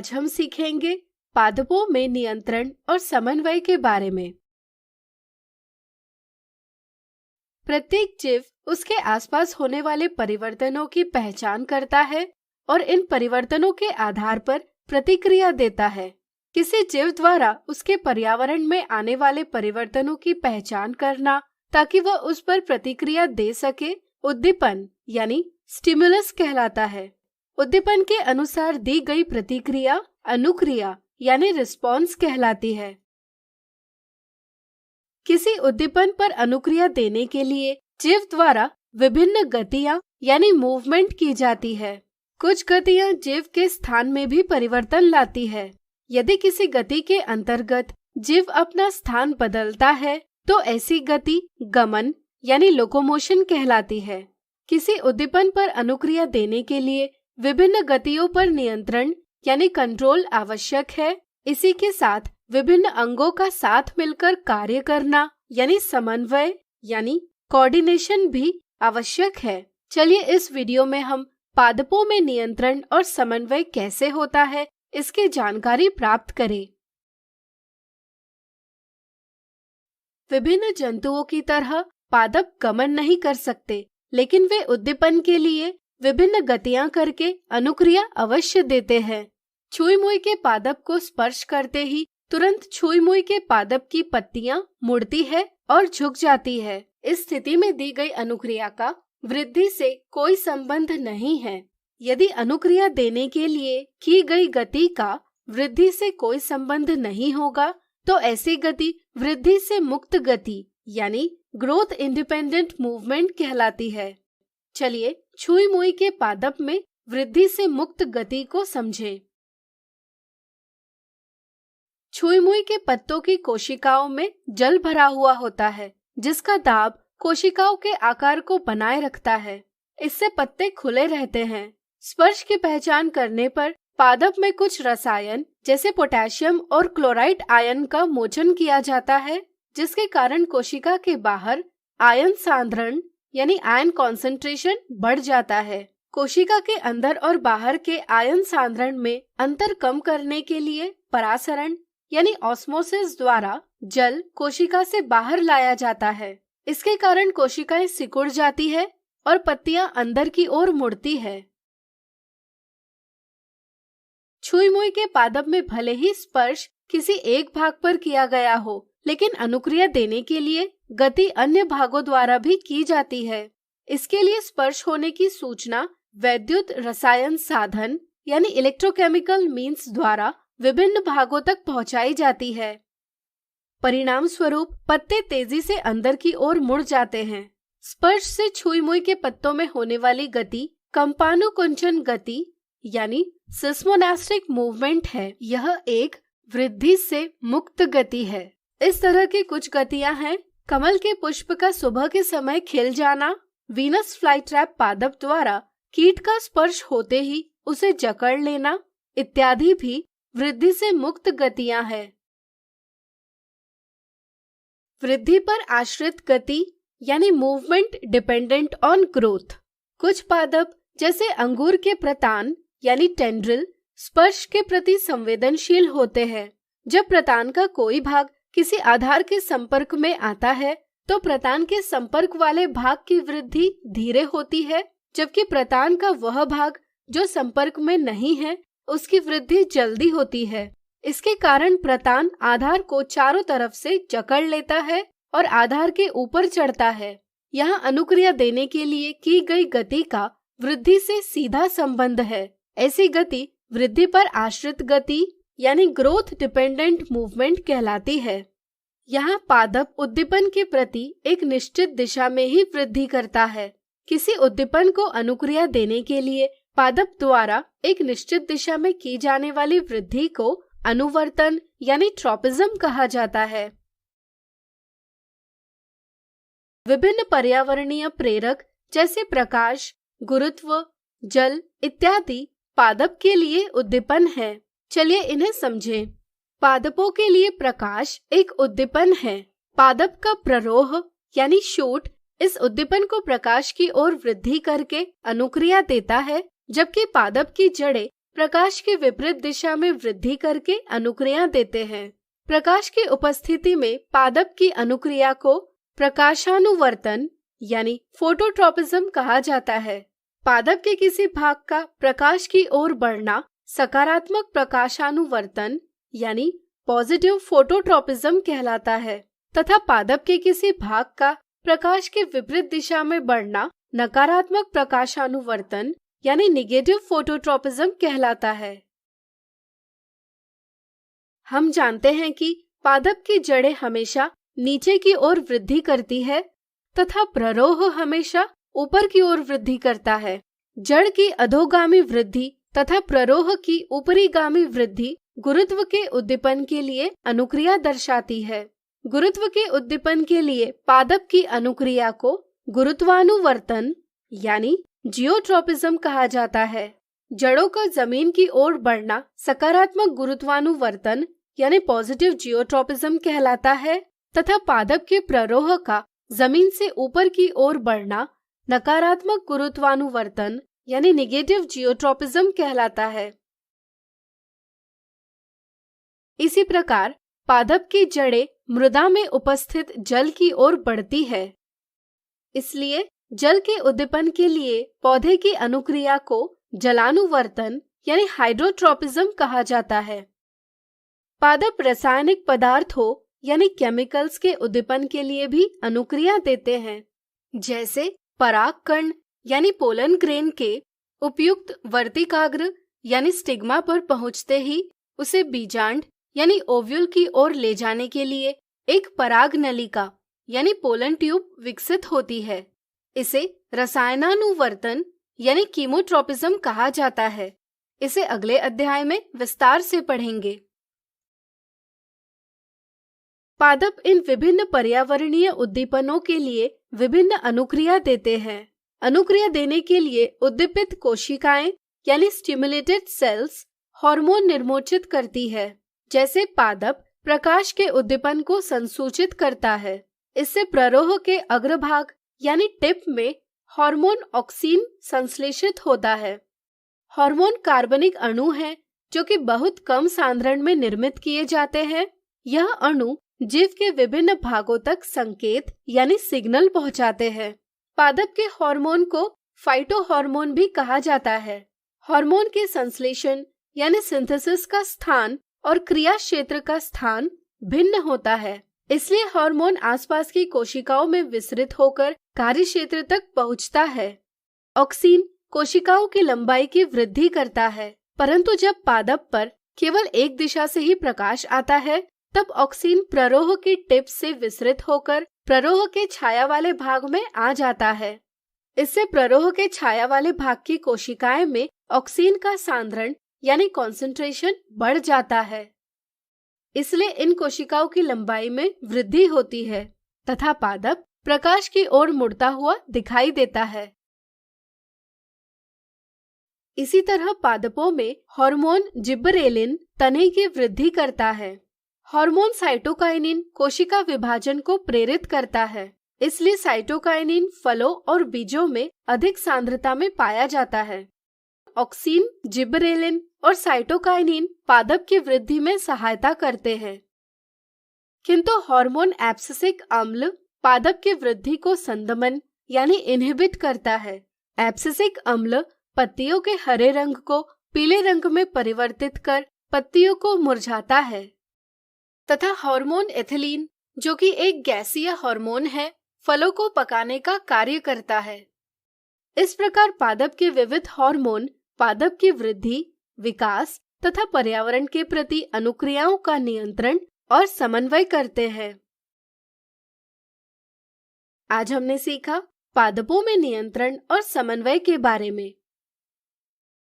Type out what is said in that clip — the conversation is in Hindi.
आज हम सीखेंगे पादपों में नियंत्रण और समन्वय के बारे में। प्रत्येक जीव उसके आसपास होने वाले परिवर्तनों की पहचान करता है और इन परिवर्तनों के आधार पर प्रतिक्रिया देता है। किसी जीव द्वारा उसके पर्यावरण में आने वाले परिवर्तनों की पहचान करना ताकि वह उस पर प्रतिक्रिया दे सके उद्दीपन यानी स्टिमुलस कहलाता है। उद्दीपन के अनुसार दी गई प्रतिक्रिया अनुक्रिया यानी रिस्पॉन्स कहलाती है। किसी उद्दीपन पर अनुक्रिया देने के लिए जीव द्वारा विभिन्न गतियां यानी मूवमेंट की जाती है। कुछ गतियां जीव के स्थान में भी परिवर्तन लाती है। यदि किसी गति के अंतर्गत जीव अपना स्थान बदलता है तो ऐसी गति गमन यानी लोकोमोशन कहलाती है। किसी उद्दीपन पर अनुक्रिया देने के लिए विभिन्न गतियों पर नियंत्रण यानी कंट्रोल आवश्यक है। इसी के साथ विभिन्न अंगों का साथ मिलकर कार्य करना यानी समन्वय यानी कोऑर्डिनेशन भी आवश्यक है। चलिए इस वीडियो में हम पादपों में नियंत्रण और समन्वय कैसे होता है इसकी जानकारी प्राप्त करें। विभिन्न जंतुओं की तरह पादप गमन नहीं कर सकते, लेकिन वे उद्दीपन के लिए विभिन्न गतियां करके अनुक्रिया अवश्य देते हैं। छुई मुई के पादप को स्पर्श करते ही तुरंत छुई मुई के पादप की पत्तियां मुड़ती है और झुक जाती है। इस स्थिति में दी गई अनुक्रिया का वृद्धि से कोई संबंध नहीं है। यदि अनुक्रिया देने के लिए की गई गति का वृद्धि से कोई संबंध नहीं होगा तो ऐसी गति वृद्धि से मुक्त गति यानी ग्रोथ इंडिपेंडेंट मूवमेंट कहलाती है। चलिए छुई मुई के पादप में वृद्धि से मुक्त गति को समझें। छुई मुई के पत्तों की कोशिकाओं में जल भरा हुआ होता है, जिसका दाब कोशिकाओं के आकार को बनाए रखता है। इससे पत्ते खुले रहते हैं। स्पर्श की पहचान करने पर पादप में कुछ रसायन जैसे पोटेशियम और क्लोराइड आयन का मोचन किया जाता है, जिसके कारण कोशिका के बाहर आयन सांद्रण यानी आयन कॉन्सेंट्रेशन बढ़ जाता है। कोशिका के अंदर और बाहर के आयन सांद्रण में अंतर कम करने के लिए परासरण यानी ऑस्मोसिस द्वारा जल कोशिका से बाहर लाया जाता है। इसके कारण कोशिकाएं सिकुड़ जाती है और पत्तियां अंदर की ओर मुड़ती है। छुई मुई के पादप में भले ही स्पर्श किसी एक भाग पर किया गया हो, लेकिन अनुक्रिया देने के लिए गति अन्य भागों द्वारा भी की जाती है। इसके लिए स्पर्श होने की सूचना वैद्युत रसायन साधन यानी इलेक्ट्रोकेमिकल मीन्स द्वारा विभिन्न भागों तक पहुंचाई जाती है। परिणाम स्वरूप पत्ते तेजी से अंदर की ओर मुड़ जाते हैं। स्पर्श से छुई मुई के पत्तों में होने वाली गति कंपानुकुंचन गति यानी सिस्मोनास्टिक मूवमेंट है। यह एक वृद्धि से मुक्त गति है। इस तरह की कुछ गतियां हैं कमल के पुष्प का सुबह के समय खिल जाना, वीनस फ्लाईट्रैप पादप द्वारा कीट का स्पर्श होते ही उसे जकड़ लेना इत्यादि भी वृद्धि से मुक्त गतियां हैं। वृद्धि पर आश्रित गति यानी मूवमेंट डिपेंडेंट ऑन ग्रोथ। कुछ पादप जैसे अंगूर के प्रतान यानी टेंड्रिल स्पर्श के प्रति संवेदनशील होते हैं। जब प्रतान का कोई भाग किसी आधार के संपर्क में आता है तो प्रतान के संपर्क वाले भाग की वृद्धि धीरे होती है, जबकि प्रतान का वह भाग जो संपर्क में नहीं है उसकी वृद्धि जल्दी होती है। इसके कारण प्रतान आधार को चारों तरफ से जकड़ लेता है और आधार के ऊपर चढ़ता है। यहाँ अनुक्रिया देने के लिए की गई गति का वृद्धि से सीधा संबंध है। ऐसी गति वृद्धि पर आश्रित गति यानी ग्रोथ डिपेंडेंट मूवमेंट कहलाती है। यहाँ पादप उद्दीपन के प्रति एक निश्चित दिशा में ही वृद्धि करता है। किसी उद्दीपन को अनुक्रिया देने के लिए पादप द्वारा एक निश्चित दिशा में की जाने वाली वृद्धि को अनुवर्तन यानी ट्रॉपिज्म कहा जाता है। विभिन्न पर्यावरणीय प्रेरक जैसे प्रकाश, गुरुत्व, जल इत्यादि पादप के लिए उद्दीपन है। चलिए इन्हें समझें। पादपों के लिए प्रकाश एक उद्दीपन है। पादप का प्ररोह यानी शूट इस उद्दीपन को प्रकाश की ओर वृद्धि करके अनुक्रिया देता है, जबकि पादप की जड़ें प्रकाश की विपरीत दिशा में वृद्धि करके अनुक्रिया देते हैं। प्रकाश की उपस्थिति में पादप की अनुक्रिया को प्रकाशानुवर्तन यानी फोटोट्रॉपिज्म कहा जाता है। पादप के किसी भाग का प्रकाश की ओर बढ़ना सकारात्मक प्रकाशानुवर्तन यानी पॉजिटिव फोटोट्रॉपिज्म कहलाता है तथा पादप के किसी भाग का प्रकाश के विपरीत दिशा में बढ़ना नकारात्मक प्रकाशानुवर्तन यानी निगेटिव फोटोट्रॉपिज्म कहलाता है। हम जानते हैं कि पादप की जड़ें हमेशा नीचे की ओर वृद्धि करती है तथा प्ररोह हमेशा ऊपर की ओर वृद्धि करता है। जड़ की अधोगामी वृद्धि तथा प्ररोह की ऊपरीगामी वृद्धि गुरुत्व के उद्दीपन के लिए अनुक्रिया दर्शाती है। गुरुत्व के उद्दीपन के लिए पादप की अनुक्रिया को गुरुत्वानुवर्तन यानी जियोट्रॉपिज्म कहा जाता है। जड़ों का जमीन की ओर बढ़ना सकारात्मक गुरुत्वानुवर्तन यानी पॉजिटिव जियोट्रॉपिज्म कहलाता है तथा पादप के प्ररोह का जमीन से ऊपर की ओर बढ़ना नकारात्मक गुरुत्वानुवर्तन यानी निगेटिव जियोट्रॉपिज्म कहलाता है। इसी प्रकार पादप की जड़ें मृदा में उपस्थित जल की ओर बढ़ती है। इसलिए जल के उद्दीपन के लिए पौधे की अनुक्रिया को जलानुवर्तन यानी हाइड्रोट्रॉपिज्म कहा जाता है। पादप रासायनिक पदार्थों यानी केमिकल्स के उद्दीपन के लिए भी अनुक्रिया देते हैं। जैसे परागकण यानी पोलन ग्रेन के उपयुक्त वर्तिकाग्र यानी स्टिग्मा पर पहुंचते ही उसे बीजांड यानी ओव्यूल की ओर ले जाने के लिए एक पराग नलिका यानी पोलन ट्यूब विकसित होती है। इसे रसायनानुवर्तन यानी कीमोट्रॉपिज्म कहा जाता है। इसे अगले अध्याय में विस्तार से पढ़ेंगे। पादप इन विभिन्न पर्यावरणीय उद्दीपनों के लिए विभिन्न अनुक्रिया देते हैं। अनुक्रिया देने के लिए उद्दीपित कोशिकाएं यानी स्टिमुलेटेड सेल्स हार्मोन निर्मोचित करती है। जैसे पादप प्रकाश के उद्दीपन को संसूचित करता है। इससे प्ररोह के अग्रभाग यानी टिप में हार्मोन ऑक्सीन संश्लेषित होता है। हार्मोन कार्बनिक अणु हैं जो कि बहुत कम सांद्रण में निर्मित किए जाते हैं। यह अणु जीव के विभिन्न भागों तक संकेत यानी सिग्नल पहुंचाते हैं। पादप के हार्मोन को फाइटोहार्मोन भी कहा जाता है। हार्मोन के संश्लेषण यानी सिंथेसिस का स्थान और क्रिया क्षेत्र का स्थान भिन्न होता है। इसलिए हार्मोन आसपास की कोशिकाओं में विसरित होकर कार्य क्षेत्र तक पहुंचता है। ऑक्सीन कोशिकाओं की लंबाई की वृद्धि करता है, परंतु जब पादप पर केवल एक दिशा से ही प्रकाश आता है तब ऑक्सीन प्ररोह की टिप से विसरित होकर प्ररोह के छाया वाले भाग में आ जाता है। इससे प्ररोह के छाया वाले भाग की कोशिकाएं में ऑक्सीन का सांद्रण यानी कॉन्सेंट्रेशन बढ़ जाता है। इसलिए इन कोशिकाओं की लंबाई में वृद्धि होती है तथा पादप प्रकाश की ओर मुड़ता हुआ दिखाई देता है। इसी तरह पादपों में हार्मोन जिबरेलिन तने की वृद्धि करता है। हार्मोन साइटोकाइनिन कोशिका विभाजन को प्रेरित करता है। इसलिए साइटोकाइनिन फलों और बीजों में अधिक सांद्रता में पाया जाता है। ऑक्सीन, जिबरेलिन और साइटोकाइनिन पादप की वृद्धि में सहायता करते हैं, किंतु हार्मोन एब्सिसिक अम्ल पादप की वृद्धि को संदमन यानी इनहिबिट करता है। एब्सिसिक अम्ल पत्तियों के हरे रंग को पीले रंग में परिवर्तित कर पत्तियों को मुरझाता है तथा हार्मोन एथिलीन जो कि एक गैसीय हार्मोन है, फलों को पकाने का कार्य करता है। इस प्रकार पादप के विविध हार्मोन पादप की वृद्धि, विकास तथा पर्यावरण के प्रति अनुक्रियाओं का नियंत्रण और समन्वय करते हैं। आज हमने सीखा पादपों में नियंत्रण और समन्वय के बारे में।